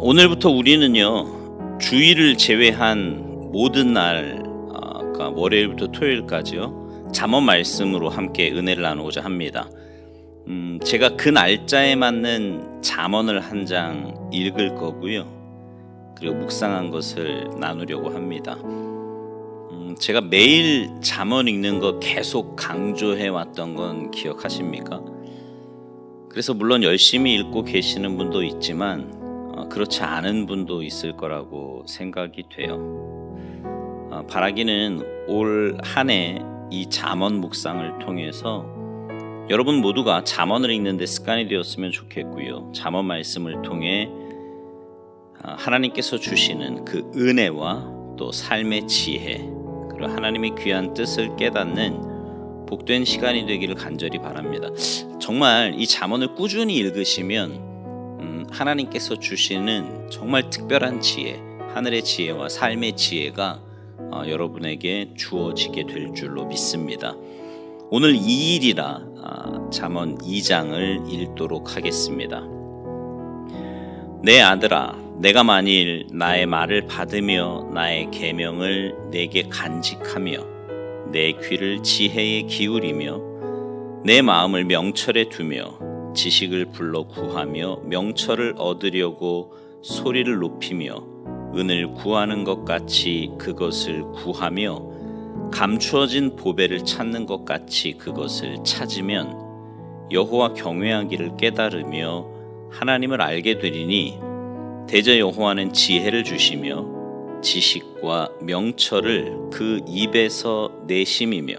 오늘부터 우리는요, 주일을 제외한 모든 날, 그러니까 월요일부터 토요일까지요, 잠언 말씀으로 함께 은혜를 나누고자 합니다. 제가 그 날짜에 맞는 잠언을 한 장 읽을 거고요, 그리고 묵상한 것을 나누려고 합니다. 제가 매일 잠언 읽는 거 계속 강조해 왔던 건 기억하십니까? 그래서 물론 열심히 읽고 계시는 분도 있지만 그렇지 않은 분도 있을 거라고 생각이 돼요. 바라기는 올 한 해 이 잠언 묵상을 통해서 여러분 모두가 잠언을 읽는 데 습관이 되었으면 좋겠고요, 잠언 말씀을 통해 하나님께서 주시는 그 은혜와 또 삶의 지혜, 그리고 하나님의 귀한 뜻을 깨닫는 복된 시간이 되기를 간절히 바랍니다. 정말 이 잠언을 꾸준히 읽으시면 하나님께서 주시는 정말 특별한 지혜, 하늘의 지혜와 삶의 지혜가 여러분에게 주어지게 될 줄로 믿습니다. 오늘 2일이라 잠언 2장을 읽도록 하겠습니다. 내 아들아, 내가 만일 나의 말을 받으며 나의 계명을 내게 간직하며 내 귀를 지혜에 기울이며 내 마음을 명철에 두며 지식을 불러 구하며 명철을 얻으려고 소리를 높이며 은을 구하는 것 같이 그것을 구하며 감추어진 보배를 찾는 것 같이 그것을 찾으면 여호와 경외하기를 깨달으며 하나님을 알게 되리니 대저 여호와는 지혜를 주시며 지식과 명철을 그 입에서 내심이며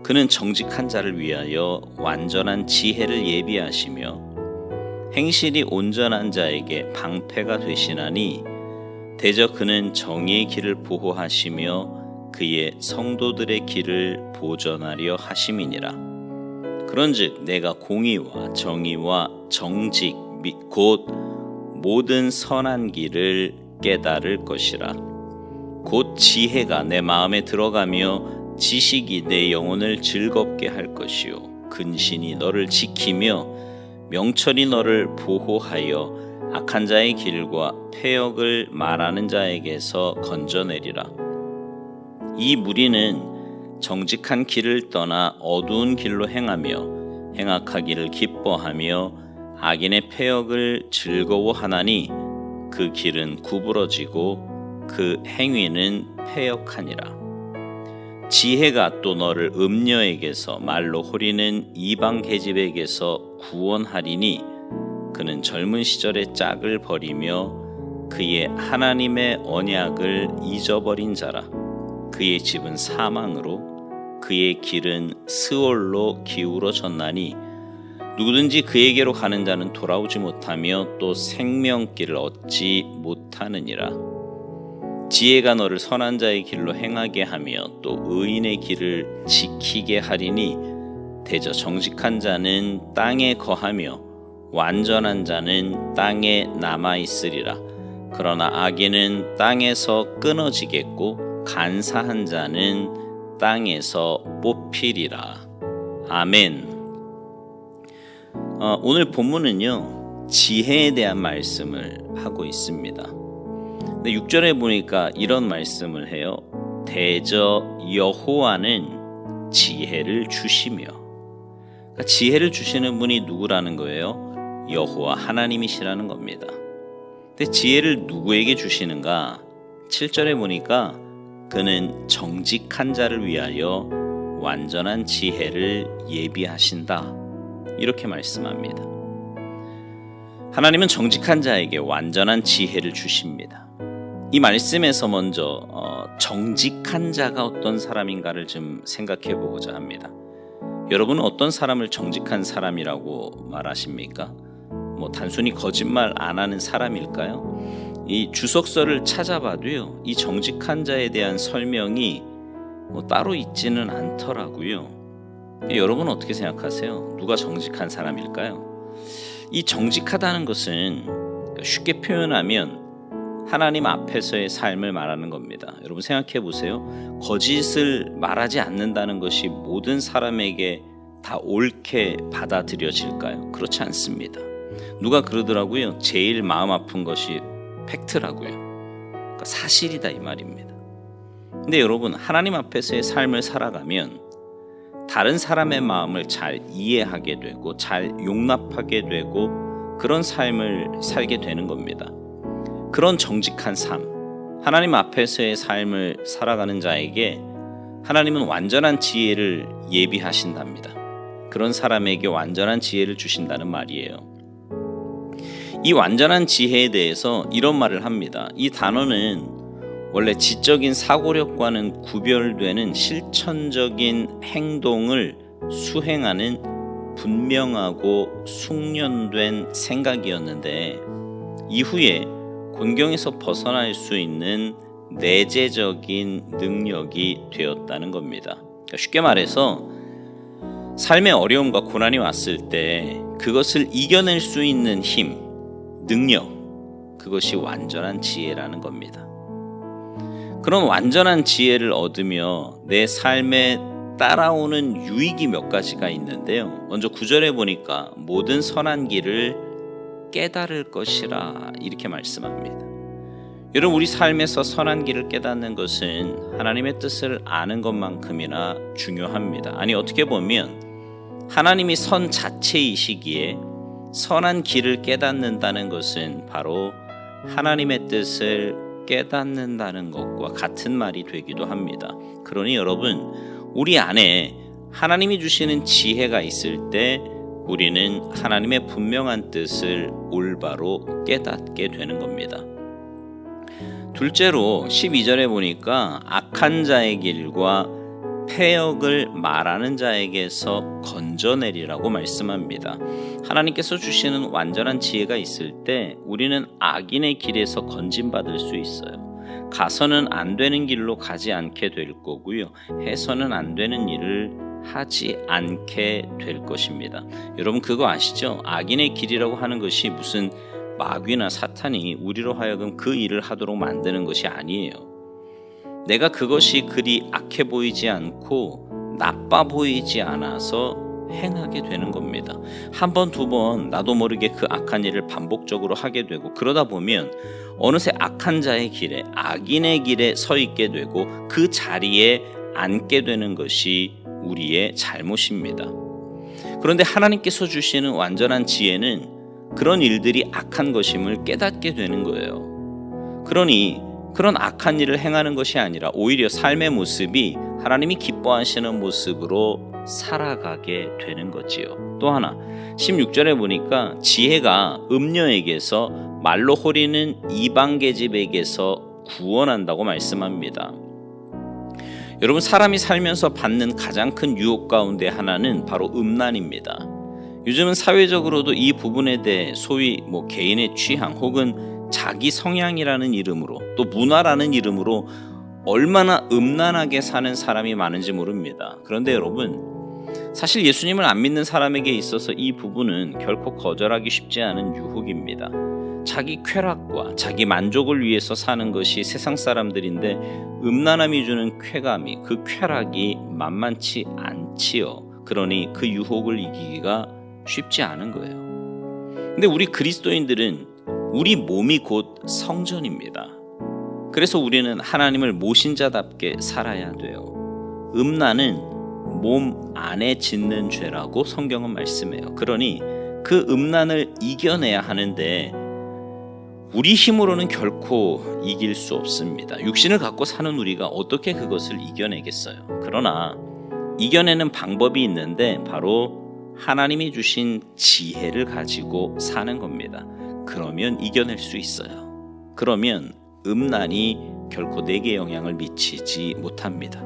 그는 정직한 자를 위하여 완전한 지혜를 예비하시며 행실이 온전한 자에게 방패가 되시나니 대저 그는 정의의 길을 보호하시며 그의 성도들의 길을 보전하려 하심이니라. 그런즉 내가 공의와 정의와 정직 및 곧 모든 선한 길을 깨달을 것이라. 곧 지혜가 내 마음에 들어가며 지식이 내 영혼을 즐겁게 할 것이요 근신이 너를 지키며 명철이 너를 보호하여 악한 자의 길과 패역을 말하는 자에게서 건져내리라. 이 무리는 정직한 길을 떠나 어두운 길로 행하며 행악하기를 기뻐하며 악인의 패역을 즐거워하나니 그 길은 구부러지고 그 행위는 패역하니라. 지혜가 또 너를 음녀에게서 말로 호리는 이방 계집에게서 구원하리니 그는 젊은 시절의 짝을 버리며 그의 하나님의 언약을 잊어버린 자라. 그의 집은 사망으로 그의 길은 스올로 기울어졌나니 누구든지 그에게로 가는 자는 돌아오지 못하며 또 생명길을 얻지 못하느니라. 지혜가 너를 선한 자의 길로 행하게 하며 또 의인의 길을 지키게 하리니 대저 정직한 자는 땅에 거하며 완전한 자는 땅에 남아있으리라. 그러나 악인은 땅에서 끊어지겠고 간사한 자는 땅에서 뽑히리라. 아멘. 오늘 본문은요, 지혜에 대한 말씀을 하고 있습니다. 근데 6절에 보니까 이런 말씀을 해요. 대저 여호와는 지혜를 주시며. 그러니까 지혜를 주시는 분이 누구라는 거예요? 여호와 하나님이시라는 겁니다. 근데 지혜를 누구에게 주시는가? 7절에 보니까 그는 정직한 자를 위하여 완전한 지혜를 예비하신다, 이렇게 말씀합니다. 하나님은 정직한 자에게 완전한 지혜를 주십니다. 이 말씀에서 먼저 정직한 자가 어떤 사람인가를 좀 생각해 보고자 합니다. 여러분은 어떤 사람을 정직한 사람이라고 말하십니까? 단순히 거짓말 안 하는 사람일까요? 이 주석서를 찾아봐도요, 이 정직한 자에 대한 설명이 따로 있지는 않더라고요. 여러분은 어떻게 생각하세요? 누가 정직한 사람일까요? 이 정직하다는 것은 쉽게 표현하면 하나님 앞에서의 삶을 말하는 겁니다. 여러분 생각해 보세요. 거짓을 말하지 않는다는 것이 모든 사람에게 다 옳게 받아들여질까요? 그렇지 않습니다. 누가 그러더라고요. 제일 마음 아픈 것이 팩트라고요. 그러니까 사실이다 이 말입니다. 근데 여러분, 하나님 앞에서의 삶을 살아가면 다른 사람의 마음을 잘 이해하게 되고 잘 용납하게 되고 그런 삶을 살게 되는 겁니다. 그런 정직한 삶, 하나님 앞에서의 삶을 살아가는 자에게 하나님은 완전한 지혜를 예비하신답니다. 그런 사람에게 완전한 지혜를 주신다는 말이에요. 이 완전한 지혜에 대해서 이런 말을 합니다. 이 단어는 원래 지적인 사고력과는 구별되는 실천적인 행동을 수행하는 분명하고 숙련된 생각이었는데 이후에 곤경에서 벗어날 수 있는 내재적인 능력이 되었다는 겁니다. 그러니까 쉽게 말해서 삶의 어려움과 고난이 왔을 때 그것을 이겨낼 수 있는 힘, 능력, 그것이 완전한 지혜라는 겁니다. 그런 완전한 지혜를 얻으며 내 삶에 따라오는 유익이 몇 가지가 있는데요. 먼저 9절에 보니까 모든 선한 길을 깨달을 것이라 이렇게 말씀합니다. 여러분, 우리 삶에서 선한 길을 깨닫는 것은 하나님의 뜻을 아는 것만큼이나 중요합니다. 아니, 어떻게 보면 하나님이 선 자체이시기에 선한 길을 깨닫는다는 것은 바로 하나님의 뜻을 깨닫는다는 것과 같은 말이 되기도 합니다. 그러니 여러분, 우리 안에 하나님이 주시는 지혜가 있을 때 우리는 하나님의 분명한 뜻을 올바로 깨닫게 되는 겁니다. 둘째로 12절에 보니까 악한 자의 길과 패역을 말하는 자에게서 건져내리라고 말씀합니다. 하나님께서 주시는 완전한 지혜가 있을 때 우리는 악인의 길에서 건진받을 수 있어요. 가서는 안 되는 길로 가지 않게 될 거고요. 해서는 안 되는 일을 하지 않게 될 것입니다. 여러분, 그거 아시죠? 악인의 길이라고 하는 것이 무슨 마귀나 사탄이 우리로 하여금 그 일을 하도록 만드는 것이 아니에요. 내가 그것이 그리 악해 보이지 않고 나빠 보이지 않아서 행하게 되는 겁니다. 한 번, 두 번 나도 모르게 그 악한 일을 반복적으로 하게 되고 그러다 보면 어느새 악한 자의 길에, 악인의 길에 서 있게 되고 그 자리에 앉게 되는 것이 우리의 잘못입니다. 그런데 하나님께서 주시는 완전한 지혜는 그런 일들이 악한 것임을 깨닫게 되는 거예요. 그러니 그런 악한 일을 행하는 것이 아니라 오히려 삶의 모습이 하나님이 기뻐하시는 모습으로 살아가게 되는 거지요. 또 하나 16절에 보니까 지혜가 음녀에게서 말로 호리는 이방 계집에게서 구원한다고 말씀합니다. 여러분, 사람이 살면서 받는 가장 큰 유혹 가운데 하나는 바로 음란입니다. 요즘은 사회적으로도 이 부분에 대해 소위 개인의 취향 혹은 자기 성향이라는 이름으로 또 문화라는 이름으로 얼마나 음란하게 사는 사람이 많은지 모릅니다. 그런데 여러분, 사실 예수님을 안 믿는 사람에게 있어서 이 부분은 결코 거절하기 쉽지 않은 유혹입니다. 자기 쾌락과 자기 만족을 위해서 사는 것이 세상 사람들인데 음란함이 주는 쾌감이, 그 쾌락이 만만치 않지요. 그러니 그 유혹을 이기기가 쉽지 않은 거예요. 근데 우리 그리스도인들은 우리 몸이 곧 성전입니다. 그래서 우리는 하나님을 모신 자답게 살아야 돼요. 음란은 몸 안에 짓는 죄라고 성경은 말씀해요. 그러니 그 음란을 이겨내야 하는데 우리 힘으로는 결코 이길 수 없습니다. 육신을 갖고 사는 우리가 어떻게 그것을 이겨내겠어요? 그러나 이겨내는 방법이 있는데 바로 하나님이 주신 지혜를 가지고 사는 겁니다. 그러면 이겨낼 수 있어요. 그러면 음란이 결코 내게 영향을 미치지 못합니다.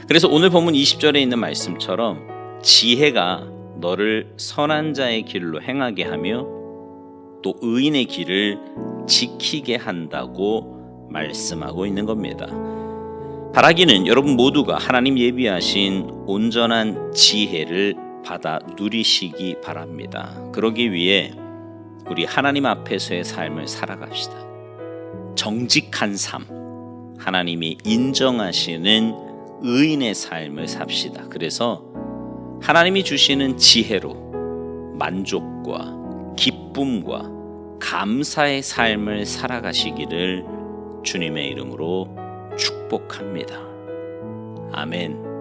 그래서 오늘 본문 20절에 있는 말씀처럼 지혜가 너를 선한 자의 길로 행하게 하며 또 의인의 길을 지키게 한다고 말씀하고 있는 겁니다. 바라기는 여러분 모두가 하나님 예비하신 온전한 지혜를 받아 누리시기 바랍니다. 그러기 위해 우리 하나님 앞에서의 삶을 살아갑시다. 정직한 삶, 하나님이 인정하시는 의인의 삶을 삽시다. 그래서 하나님이 주시는 지혜로 만족과 기쁨과 감사의 삶을 살아가시기를 주님의 이름으로 축복합니다. 아멘.